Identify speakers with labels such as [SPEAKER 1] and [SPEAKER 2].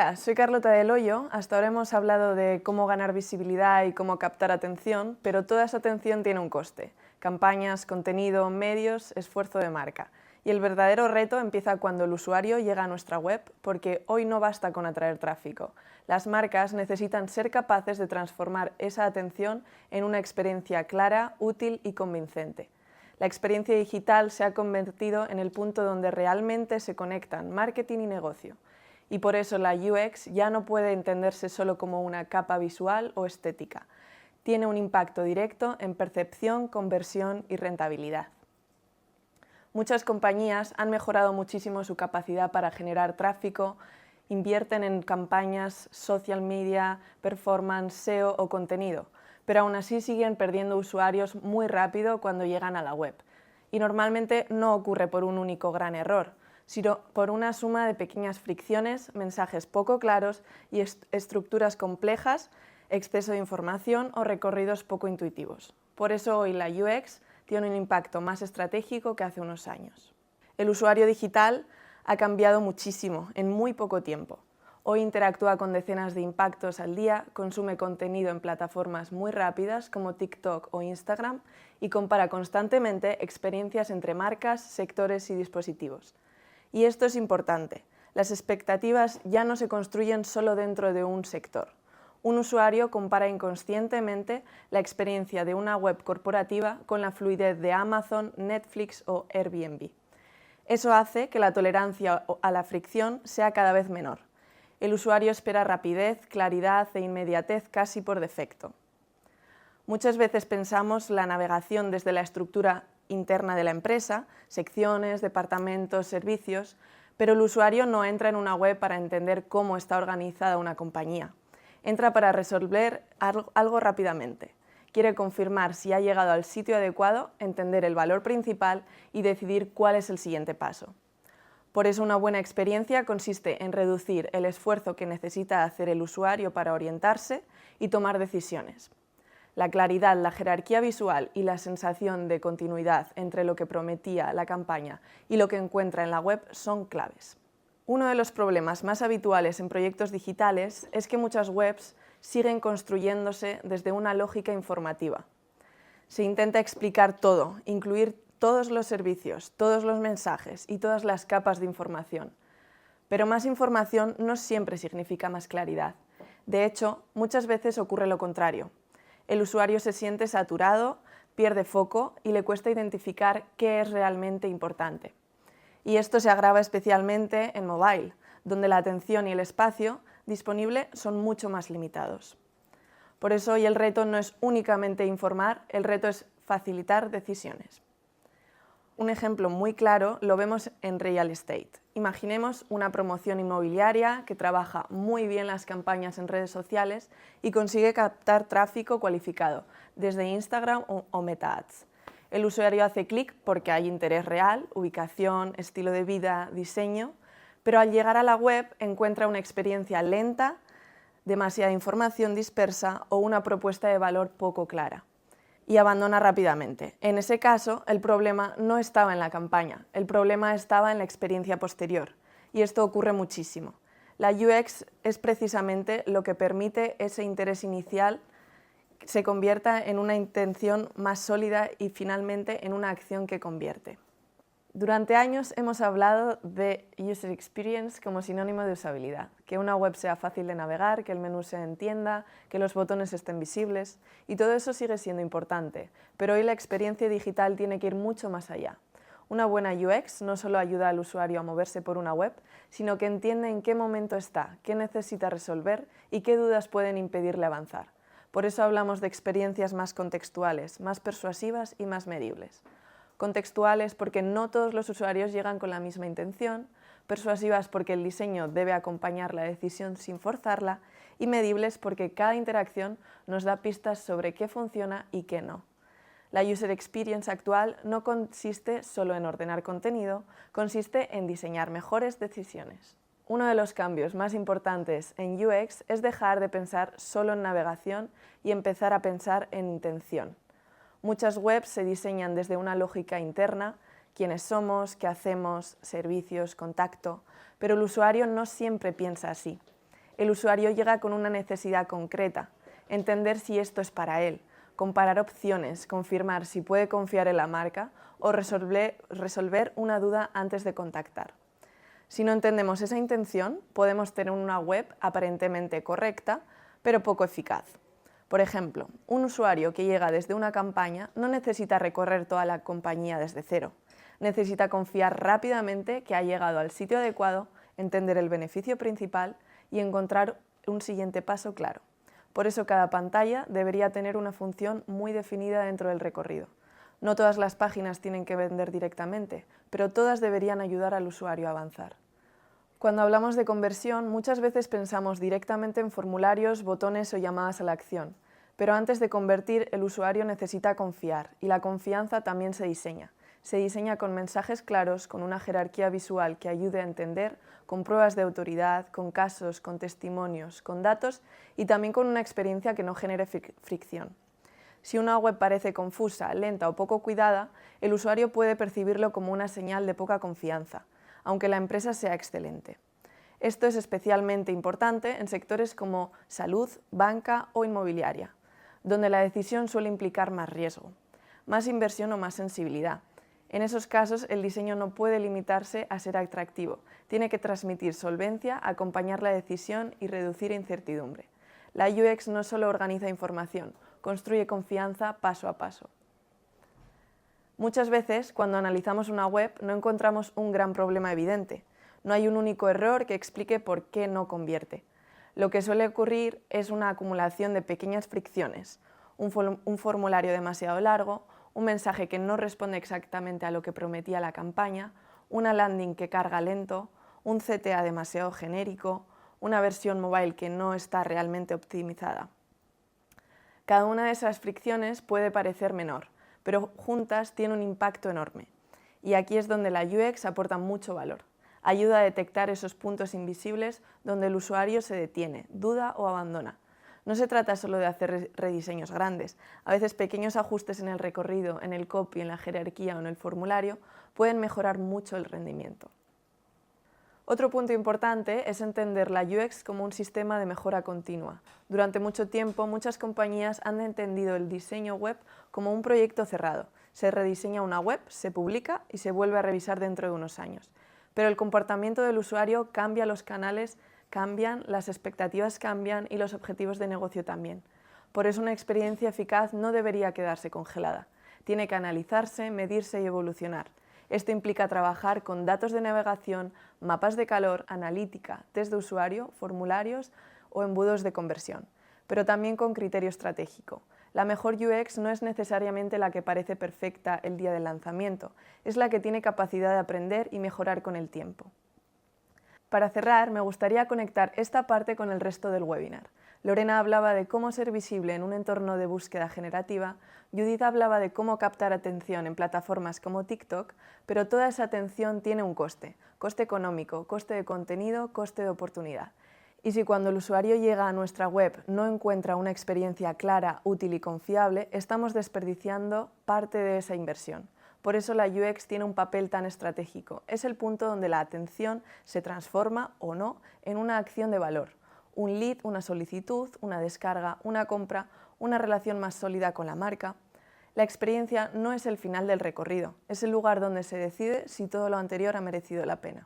[SPEAKER 1] Hola, soy Carlota del Hoyo. Hasta ahora hemos hablado de cómo ganar visibilidad y cómo captar atención, pero toda esa atención tiene un coste. Campañas, contenido, medios, esfuerzo de marca. Y el verdadero reto empieza cuando el usuario llega a nuestra web, porque hoy no basta con atraer tráfico. Las marcas necesitan ser capaces de transformar esa atención en una experiencia clara, útil y convincente. La experiencia digital se ha convertido en el punto donde realmente se conectan marketing y negocio. Y por eso la UX ya no puede entenderse solo como una capa visual o estética. Tiene un impacto directo en percepción, conversión y rentabilidad. Muchas compañías han mejorado muchísimo su capacidad para generar tráfico, invierten en campañas, social media, performance, SEO o contenido, pero aún así siguen perdiendo usuarios muy rápido cuando llegan a la web. Y normalmente no ocurre por un único gran error, sino por una suma de pequeñas fricciones, mensajes poco claros y estructuras complejas, exceso de información o recorridos poco intuitivos. Por eso hoy la UX tiene un impacto más estratégico que hace unos años. El usuario digital ha cambiado muchísimo en muy poco tiempo. Hoy interactúa con decenas de impactos al día, consume contenido en plataformas muy rápidas como TikTok o Instagram y compara constantemente experiencias entre marcas, sectores y dispositivos. Y esto es importante. Las expectativas ya no se construyen solo dentro de un sector. Un usuario compara inconscientemente la experiencia de una web corporativa con la fluidez de Amazon, Netflix o Airbnb. Eso hace que la tolerancia a la fricción sea cada vez menor. El usuario espera rapidez, claridad e inmediatez casi por defecto. Muchas veces pensamos la navegación desde la estructura interna de la empresa, secciones, departamentos, servicios, pero el usuario no entra en una web para entender cómo está organizada una compañía. Entra para resolver algo rápidamente. Quiere confirmar si ha llegado al sitio adecuado, entender el valor principal y decidir cuál es el siguiente paso. Por eso una buena experiencia consiste en reducir el esfuerzo que necesita hacer el usuario para orientarse y tomar decisiones. La claridad, la jerarquía visual y la sensación de continuidad entre lo que prometía la campaña y lo que encuentra en la web son claves. Uno de los problemas más habituales en proyectos digitales es que muchas webs siguen construyéndose desde una lógica informativa. Se intenta explicar todo, incluir todos los servicios, todos los mensajes y todas las capas de información. Pero más información no siempre significa más claridad. De hecho, muchas veces ocurre lo contrario. El usuario se siente saturado, pierde foco y le cuesta identificar qué es realmente importante. Y esto se agrava especialmente en mobile, donde la atención y el espacio disponible son mucho más limitados. Por eso hoy el reto no es únicamente informar, el reto es facilitar decisiones. Un ejemplo muy claro lo vemos en real estate. Imaginemos una promoción inmobiliaria que trabaja muy bien las campañas en redes sociales y consigue captar tráfico cualificado desde Instagram o Meta Ads. El usuario hace clic porque hay interés real, ubicación, estilo de vida, diseño, pero al llegar a la web encuentra una experiencia lenta, demasiada información dispersa o una propuesta de valor poco clara. Y abandona rápidamente. En ese caso, el problema no estaba en la campaña, el problema estaba en la experiencia posterior. Y esto ocurre muchísimo. La UX es precisamente lo que permite ese interés inicial se convierta en una intención más sólida y finalmente en una acción que convierte. Durante años hemos hablado de User Experience como sinónimo de usabilidad, que una web sea fácil de navegar, que el menú se entienda, que los botones estén visibles, y todo eso sigue siendo importante, pero hoy la experiencia digital tiene que ir mucho más allá. Una buena UX no solo ayuda al usuario a moverse por una web, sino que entiende en qué momento está, qué necesita resolver y qué dudas pueden impedirle avanzar. Por eso hablamos de experiencias más contextuales, más persuasivas y más medibles. Contextuales porque no todos los usuarios llegan con la misma intención, persuasivas porque el diseño debe acompañar la decisión sin forzarla y medibles porque cada interacción nos da pistas sobre qué funciona y qué no. La User Experience actual no consiste solo en ordenar contenido, consiste en diseñar mejores decisiones. Uno de los cambios más importantes en UX es dejar de pensar solo en navegación y empezar a pensar en intención. Muchas webs se diseñan desde una lógica interna, quiénes somos, qué hacemos, servicios, contacto, pero el usuario no siempre piensa así. El usuario llega con una necesidad concreta, entender si esto es para él, comparar opciones, confirmar si puede confiar en la marca o resolver una duda antes de contactar. Si no entendemos esa intención, podemos tener una web aparentemente correcta, pero poco eficaz. Por ejemplo, un usuario que llega desde una campaña no necesita recorrer toda la compañía desde cero. Necesita confiar rápidamente que ha llegado al sitio adecuado, entender el beneficio principal y encontrar un siguiente paso claro. Por eso cada pantalla debería tener una función muy definida dentro del recorrido. No todas las páginas tienen que vender directamente, pero todas deberían ayudar al usuario a avanzar. Cuando hablamos de conversión, muchas veces pensamos directamente en formularios, botones o llamadas a la acción. Pero antes de convertir, el usuario necesita confiar, y la confianza también se diseña. Se diseña con mensajes claros, con una jerarquía visual que ayude a entender, con pruebas de autoridad, con casos, con testimonios, con datos y también con una experiencia que no genere fricción. Si una web parece confusa, lenta o poco cuidada, el usuario puede percibirlo como una señal de poca confianza, aunque la empresa sea excelente. Esto es especialmente importante en sectores como salud, banca o inmobiliaria, donde la decisión suele implicar más riesgo, más inversión o más sensibilidad. En esos casos, el diseño no puede limitarse a ser atractivo, tiene que transmitir solvencia, acompañar la decisión y reducir incertidumbre. La UX no solo organiza información, construye confianza paso a paso. Muchas veces, cuando analizamos una web, no encontramos un gran problema evidente. No hay un único error que explique por qué no convierte. Lo que suele ocurrir es una acumulación de pequeñas fricciones, un formulario demasiado largo, un mensaje que no responde exactamente a lo que prometía la campaña, una landing que carga lento, un CTA demasiado genérico, una versión mobile que no está realmente optimizada. Cada una de esas fricciones puede parecer menor, pero juntas tiene un impacto enorme. Y aquí es donde la UX aporta mucho valor. Ayuda a detectar esos puntos invisibles donde el usuario se detiene, duda o abandona. No se trata solo de hacer rediseños grandes. A veces pequeños ajustes en el recorrido, en el copy, en la jerarquía o en el formulario pueden mejorar mucho el rendimiento. Otro punto importante es entender la UX como un sistema de mejora continua. Durante mucho tiempo, muchas compañías han entendido el diseño web como un proyecto cerrado. Se rediseña una web, se publica y se vuelve a revisar dentro de unos años. Pero el comportamiento del usuario cambia, los canales cambian, las expectativas cambian y los objetivos de negocio también. Por eso una experiencia eficaz no debería quedarse congelada. Tiene que analizarse, medirse y evolucionar. Esto implica trabajar con datos de navegación, mapas de calor, analítica, test de usuario, formularios o embudos de conversión, pero también con criterio estratégico. La mejor UX no es necesariamente la que parece perfecta el día del lanzamiento, es la que tiene capacidad de aprender y mejorar con el tiempo. Para cerrar, me gustaría conectar esta parte con el resto del webinar. Lorena hablaba de cómo ser visible en un entorno de búsqueda generativa, Judith hablaba de cómo captar atención en plataformas como TikTok, pero toda esa atención tiene un coste económico, coste de contenido, coste de oportunidad. Y si cuando el usuario llega a nuestra web no encuentra una experiencia clara, útil y confiable, estamos desperdiciando parte de esa inversión. Por eso la UX tiene un papel tan estratégico. Es el punto donde la atención se transforma o no en una acción de valor. Un lead, una solicitud, una descarga, una compra, una relación más sólida con la marca. La experiencia no es el final del recorrido, es el lugar donde se decide si todo lo anterior ha merecido la pena.